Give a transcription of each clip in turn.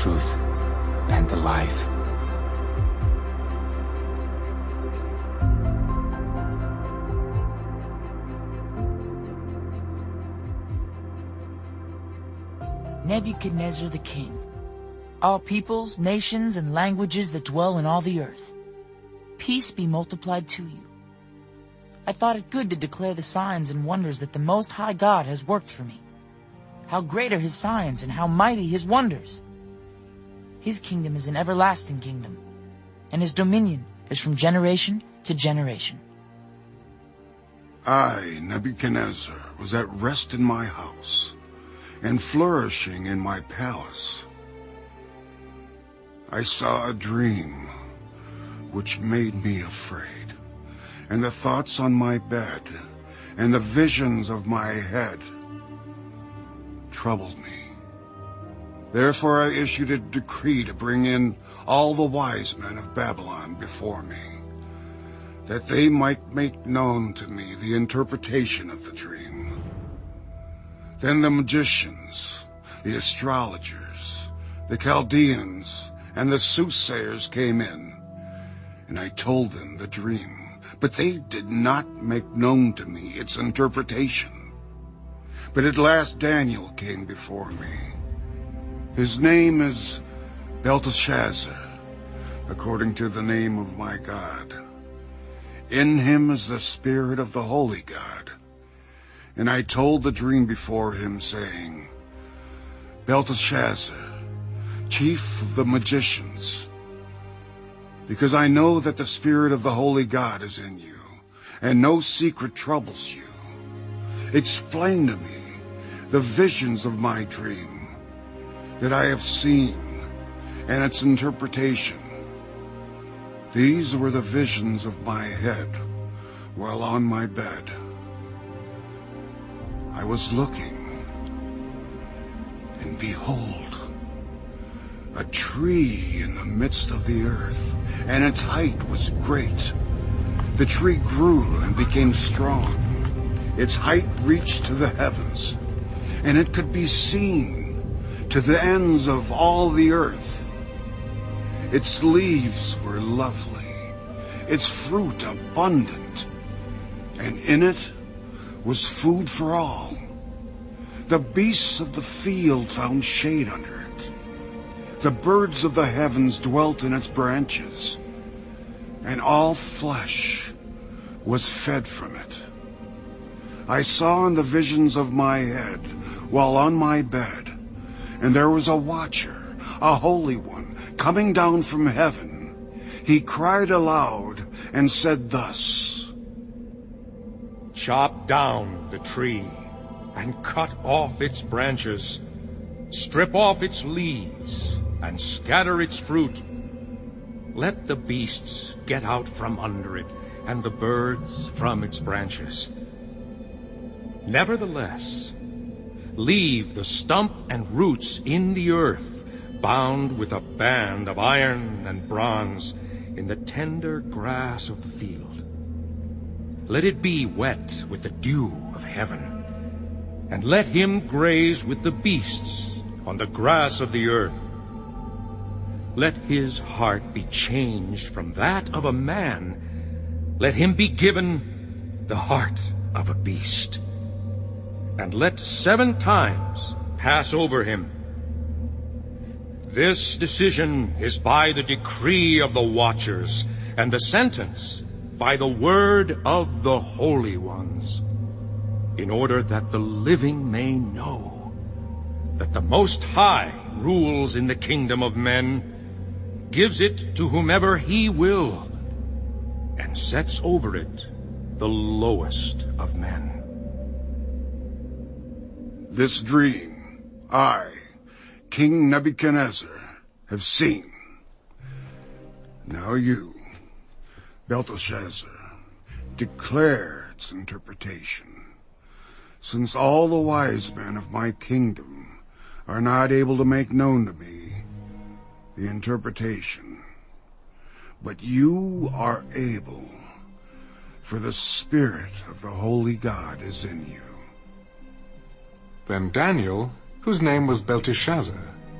truth and the life. Nebuchadnezzar the king, all peoples, nations, and languages that dwell in all the earth, peace be multiplied to you. I thought it good to declare the signs and wonders that the Most High God has worked for me. How great are his signs and how mighty his wonders! His kingdom is an everlasting kingdom, and his dominion is from generation to generation. I, Nebuchadnezzar, was at rest in my house, and flourishing in my palace. I saw a dream which made me afraid, and the thoughts on my bed and the visions of my head troubled me. Therefore I issued a decree to bring in all the wise men of Babylon before me, that they might make known to me the interpretation of the dream. Then the magicians, the astrologers, the Chaldeans, and the soothsayers came in, and I told them the dream, but they did not make known to me its interpretation. But at last Daniel came before me. His name is Belteshazzar, according to the name of my God. In him is the spirit of the holy God. And I told the dream before him, saying, Belteshazzar, chief of the magicians, because I know that the spirit of the holy God is in you, and no secret troubles you. Explain to me the visions of my dream that I have seen, and its interpretation. These were the visions of my head while on my bed. I was looking, and behold, a tree in the midst of the earth, and its height was great. The tree grew and became strong. Its height reached to the heavens, and it could be seen to the ends of all the earth. Its leaves were lovely, its fruit abundant, and in it was food for all. The beasts of the field found shade under it. The birds of the heavens dwelt in its branches, and all flesh was fed from it. I saw in the visions of my head while on my bed, and there was a watcher, a holy one, coming down from heaven. He cried aloud and said thus, Chop down the tree and cut off its branches, strip off its leaves and scatter its fruit. Let the beasts get out from under it, and the birds from its branches. Nevertheless, leave the stump and roots in the earth, bound with a band of iron and bronze, in the tender grass of the field. Let it be wet with the dew of heaven, and let him graze with the beasts on the grass of the earth. Let his heart be changed from that of a man. Let him be given the heart of a beast. And let 7 times pass over him. This decision is by the decree of the watchers, and the sentence by the word of the holy ones, in order that the living may know that the Most High rules in the kingdom of men, gives it to whomever he will, and sets over it the lowest of men. This dream I, King Nebuchadnezzar, have seen. Now you, Belteshazzar, declare its interpretation, since all the wise men of my kingdom are not able to make known to me the interpretation. But you are able, for the Spirit of the Holy God is in you. Then Daniel, whose name was Belteshazzar,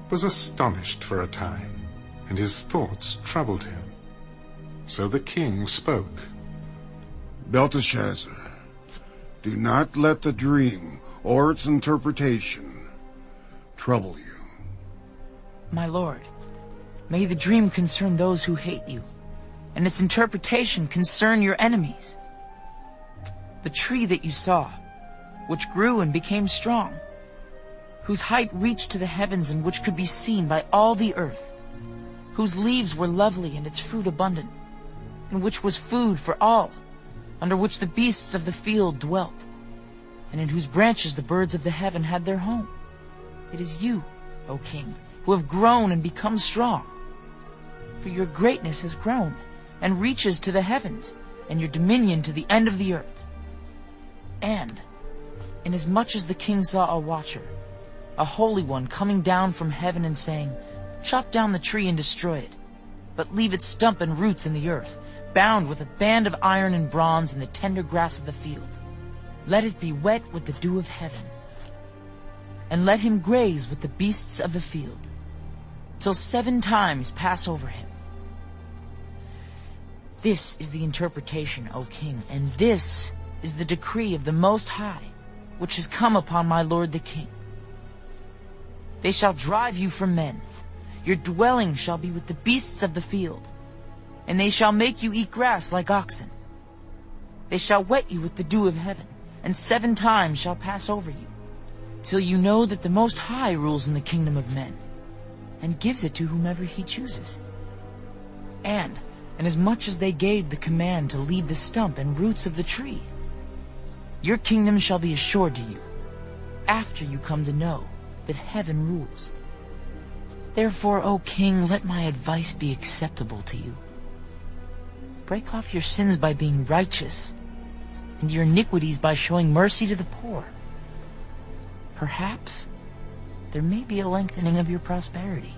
was astonished for a time, and his thoughts troubled him. So the king spoke. Belteshazzar, do not let the dream or its interpretation trouble you. My lord, may the dream concern those who hate you, and its interpretation concern your enemies. The tree that you saw, which grew and became strong, whose height reached to the heavens and which could be seen by all the earth, whose leaves were lovely and its fruit abundant, and which was food for all, under which the beasts of the field dwelt, and in whose branches the birds of the heaven had their home. It is you, O king, who have grown and become strong. For your greatness has grown and reaches to the heavens, and your dominion to the end of the earth. And inasmuch as the king saw a watcher, a holy one, coming down from heaven and saying, Chop down the tree and destroy it, but leave its stump and roots in the earth, bound with a band of iron and bronze in the tender grass of the field. Let it be wet with the dew of heaven, and let him graze with the beasts of the field, till 7 times pass over him. This is the interpretation, O king, and this is the decree of the Most High, which has come upon my lord the king. They shall drive you from men. Your dwelling shall be with the beasts of the field, and they shall make you eat grass like oxen. They shall wet you with the dew of heaven, and 7 times shall pass over you, till you know that the Most High rules in the kingdom of men, and gives it to whomever he chooses. And inasmuch as they gave the command to leave the stump and roots of the tree, your kingdom shall be assured to you, after you come to know that heaven rules. Therefore, O king, let my advice be acceptable to you. Break off your sins by being righteous, and your iniquities by showing mercy to the poor. Perhaps there may be a lengthening of your prosperity.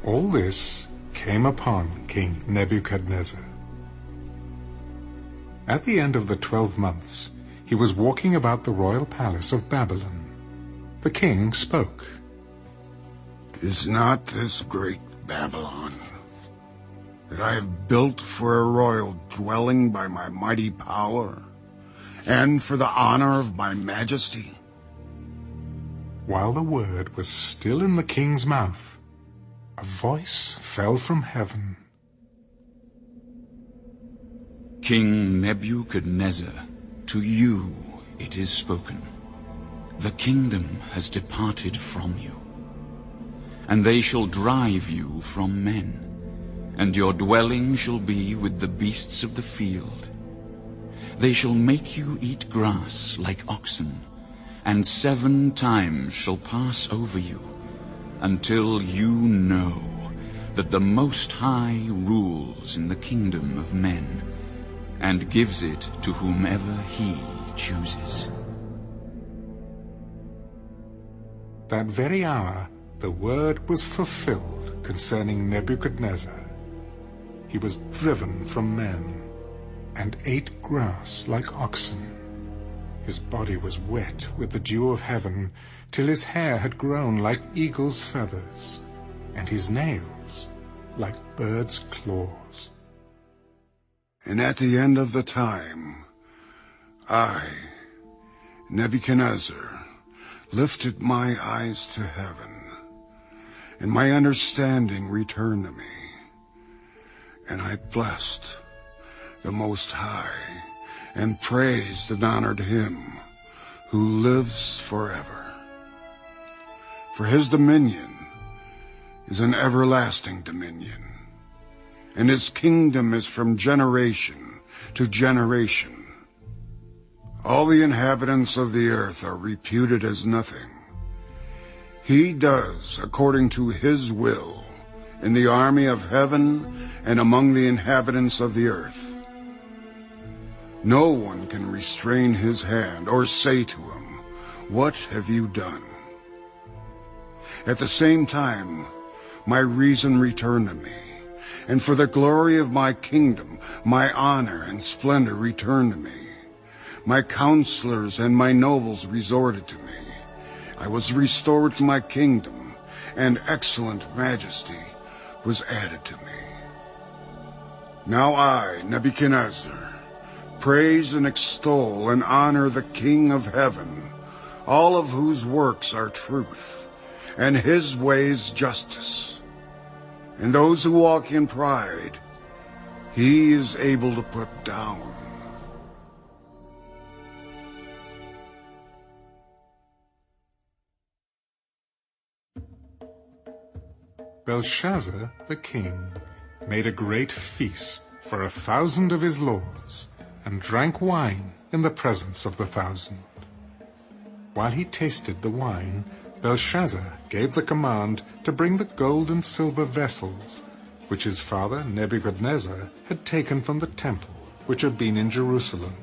All this came upon King Nebuchadnezzar. At the end of the 12 months, he was walking about the royal palace of Babylon. The king spoke. Is not this great Babylon, that I have built for a royal dwelling by my mighty power, and for the honor of my majesty? While the word was still in the king's mouth, a voice fell from heaven. King Nebuchadnezzar, to you it is spoken. The kingdom has departed from you, and they shall drive you from men, and your dwelling shall be with the beasts of the field. They shall make you eat grass like oxen, and 7 times shall pass over you, until you know that the Most High rules in the kingdom of men, and gives it to whomever he chooses. That very hour the word was fulfilled concerning Nebuchadnezzar. He was driven from men, and ate grass like oxen. His body was wet with the dew of heaven, till his hair had grown like eagle's feathers, and his nails like birds' claws. And at the end of the time, I, Nebuchadnezzar, lifted my eyes to heaven, and my understanding returned to me, and I blessed the Most High, and praised and honored him who lives forever. For his dominion is an everlasting dominion, and his kingdom is from generation to generation. All the inhabitants of the earth are reputed as nothing. He does according to his will in the army of heaven and among the inhabitants of the earth. No one can restrain his hand or say to him, "What have you done?" At the same time, my reason returned to me, and for the glory of my kingdom, my honor and splendor returned to me. My counselors and my nobles resorted to me. I was restored to my kingdom, and excellent majesty was added to me. Now I, Nebuchadnezzar, praise and extol and honor the King of heaven, all of whose works are truth, and his ways justice. And those who walk in pride, he is able to put down. Belshazzar the king made a great feast for 1,000 of his lords, and drank wine in the presence of the 1,000. While he tasted the wine, Belshazzar gave the command to bring the gold and silver vessels, which his father Nebuchadnezzar had taken from the temple which had been in Jerusalem,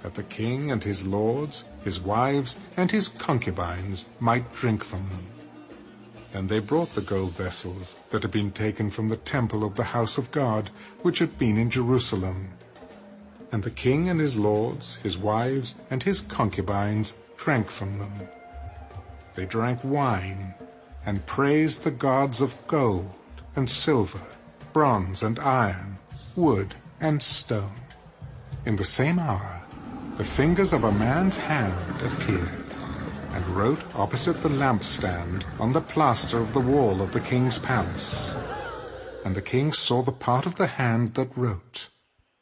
that the king and his lords, his wives, and his concubines might drink from them. And they brought the gold vessels that had been taken from the temple of the house of God, which had been in Jerusalem. And the king and his lords, his wives, and his concubines drank from them. They drank wine, and praised the gods of gold and silver, bronze and iron, wood and stone. In the same hour, the fingers of a man's hand appeared, and wrote opposite the lampstand on the plaster of the wall of the king's palace. And the king saw the part of the hand that wrote.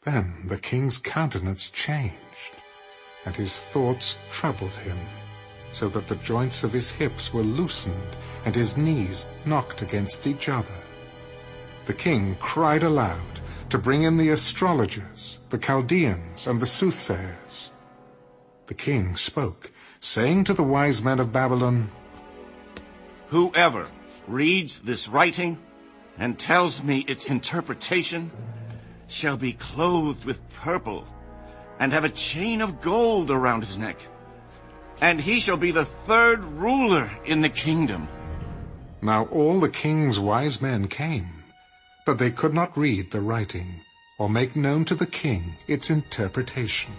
Then the king's countenance changed, and his thoughts troubled him, so that the joints of his hips were loosened, and his knees knocked against each other. The king cried aloud to bring in the astrologers, the Chaldeans, and the soothsayers. The king spoke, saying to the wise men of Babylon, "Whoever reads this writing and tells me its interpretation shall be clothed with purple and have a chain of gold around his neck, and he shall be the third ruler in the kingdom." Now all the king's wise men came, but they could not read the writing, or make known to the king its interpretation.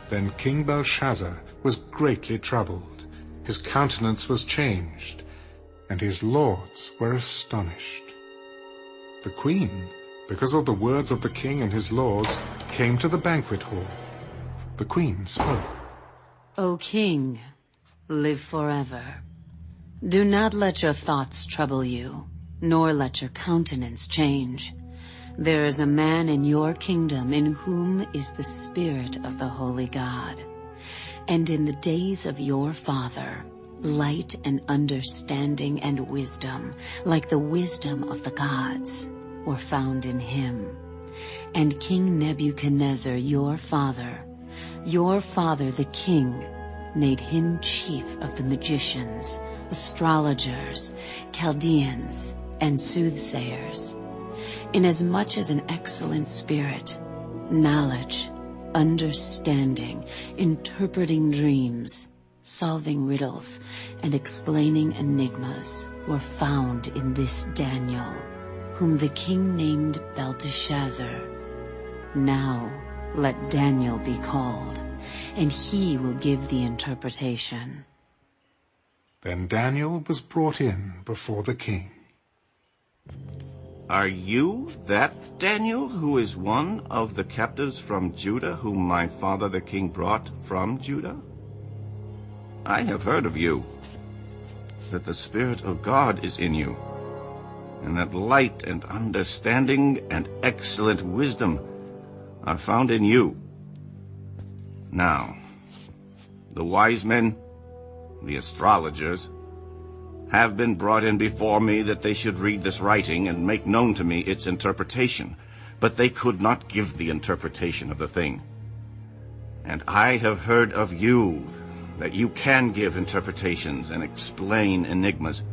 Then King Belshazzar was greatly troubled, his countenance was changed, and his lords were astonished. The queen, because of the words of the king and his lords, came to the banquet hall. The queen spoke. O king, live forever. Do not let your thoughts trouble you, nor let your countenance change. There is a man in your kingdom in whom is the Spirit of the Holy God. And in the days of your father, light and understanding and wisdom, like the wisdom of the gods, were found in him. And King Nebuchadnezzar, your father the king, made him chief of the magicians, astrologers, Chaldeans, and soothsayers, inasmuch as an excellent spirit, knowledge, understanding, interpreting dreams, solving riddles, and explaining enigmas were found in this Daniel, whom the king named Belteshazzar. Now let Daniel be called, and he will give the interpretation. Then Daniel was brought in before the king. "Are you that Daniel, who is one of the captives from Judah, whom my father the king brought from Judah? I have heard of you, that the Spirit of God is in you, and that light and understanding and excellent wisdom are found in you. Now, the wise men, the astrologers, have been brought in before me that they should read this writing and make known to me its interpretation, but they could not give the interpretation of the thing. And I have heard of you, that you can give interpretations and explain enigmas.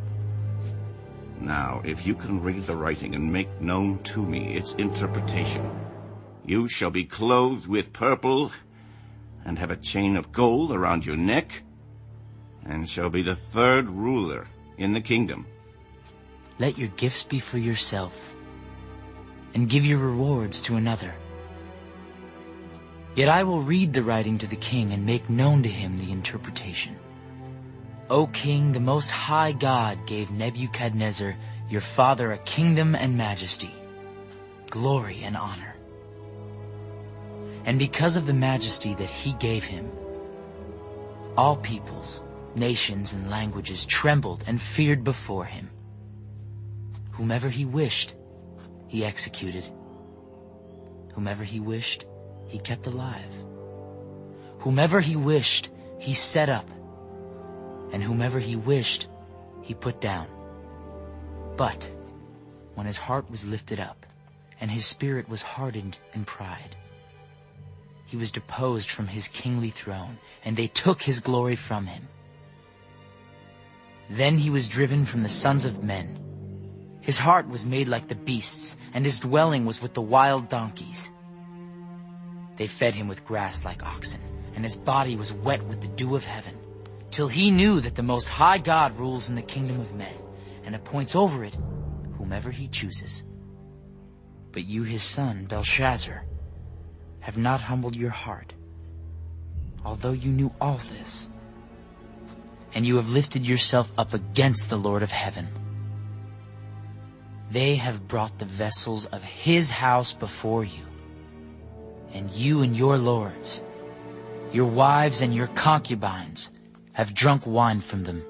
Now, if you can read the writing and make known to me its interpretation, you shall be clothed with purple and have a chain of gold around your neck, and shall be the third ruler in the kingdom. Let your gifts be for yourself, and give your rewards to another. Yet I will read the writing to the king and make known to him the interpretation. O king, the Most High God gave Nebuchadnezzar, your father, a kingdom and majesty, glory and honor. And because of the majesty that he gave him, all peoples, nations, and languages trembled and feared before him. Whomever he wished, he executed. Whomever he wished, he kept alive. Whomever he wished, he set up. And whomever he wished, he put down. But when his heart was lifted up, and his spirit was hardened in pride, he was deposed from his kingly throne, and they took his glory from him. Then he was driven from the sons of men. His heart was made like the beasts, and his dwelling was with the wild donkeys. They fed him with grass like oxen, and his body was wet with the dew of heaven, till he knew that the Most High God rules in the kingdom of men, and appoints over it whomever he chooses. But you, his son, Belshazzar, have not humbled your heart, although you knew all this. And you have lifted yourself up against the Lord of heaven. They have brought the vessels of his house before you, and you and your lords, your wives and your concubines, have drunk wine from them.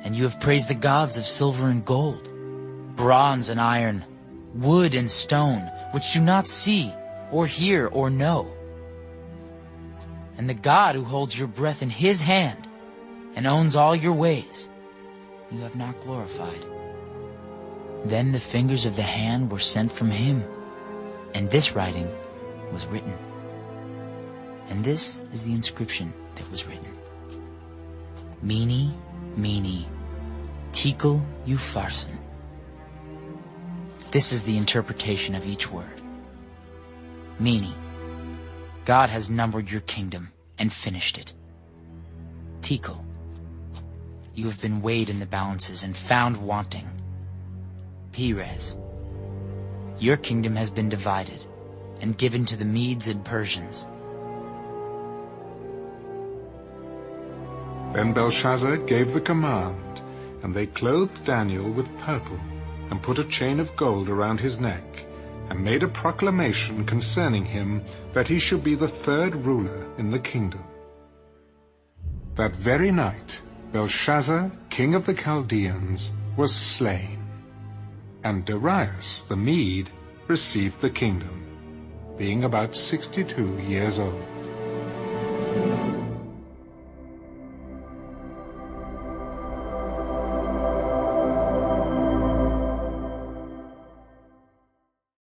And you have praised the gods of silver and gold, bronze and iron, wood and stone, which do not see or hear or know. And the God who holds your breath in his hand and owns all your ways, you have not glorified. Then the fingers of the hand were sent from him, and this writing was written. And this is the inscription that was written: Mene, Mene, Tekel Upharsin. This is the interpretation of each word. Mene, God has numbered your kingdom and finished it. Tekel, you have been weighed in the balances and found wanting. Perez, your kingdom has been divided and given to the Medes and Persians. Then Belshazzar gave the command, and they clothed Daniel with purple, and put a chain of gold around his neck, and made a proclamation concerning him that he should be the third ruler in the kingdom. That very night Belshazzar, king of the Chaldeans, was slain, and Darius the Mede received the kingdom, being about 62 years old.